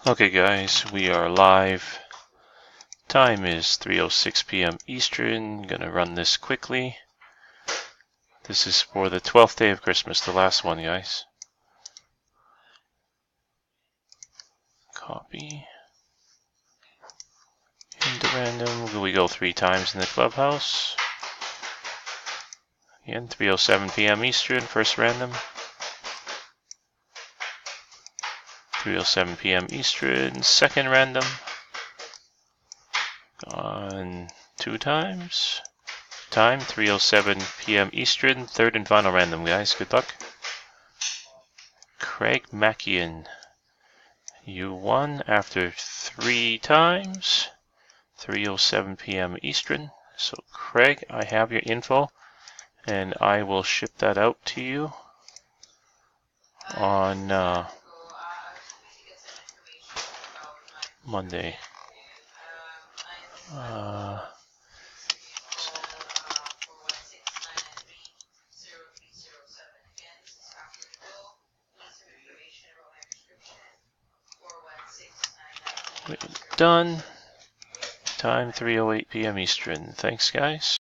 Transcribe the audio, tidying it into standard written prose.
Okay guys, we are live. Time is 3:06 p.m. Eastern. Gonna run this quickly. This is for the 12th day of Christmas, the last one, guys. Copy. Into random. We go 3 times in the clubhouse. Again, 3:07 p.m. Eastern, first random. 3:07 p.m. Eastern, second random. Gone 2 times. Time 3:07 p.m. Eastern, third and final random, guys. Good luck. Craig Mackian, you won after 3 times. 3:07 p.m. Eastern. So Craig, I have your info, and I will ship that out to you on Monday. Done. Time 3:08 p.m. Eastern. Thanks, guys.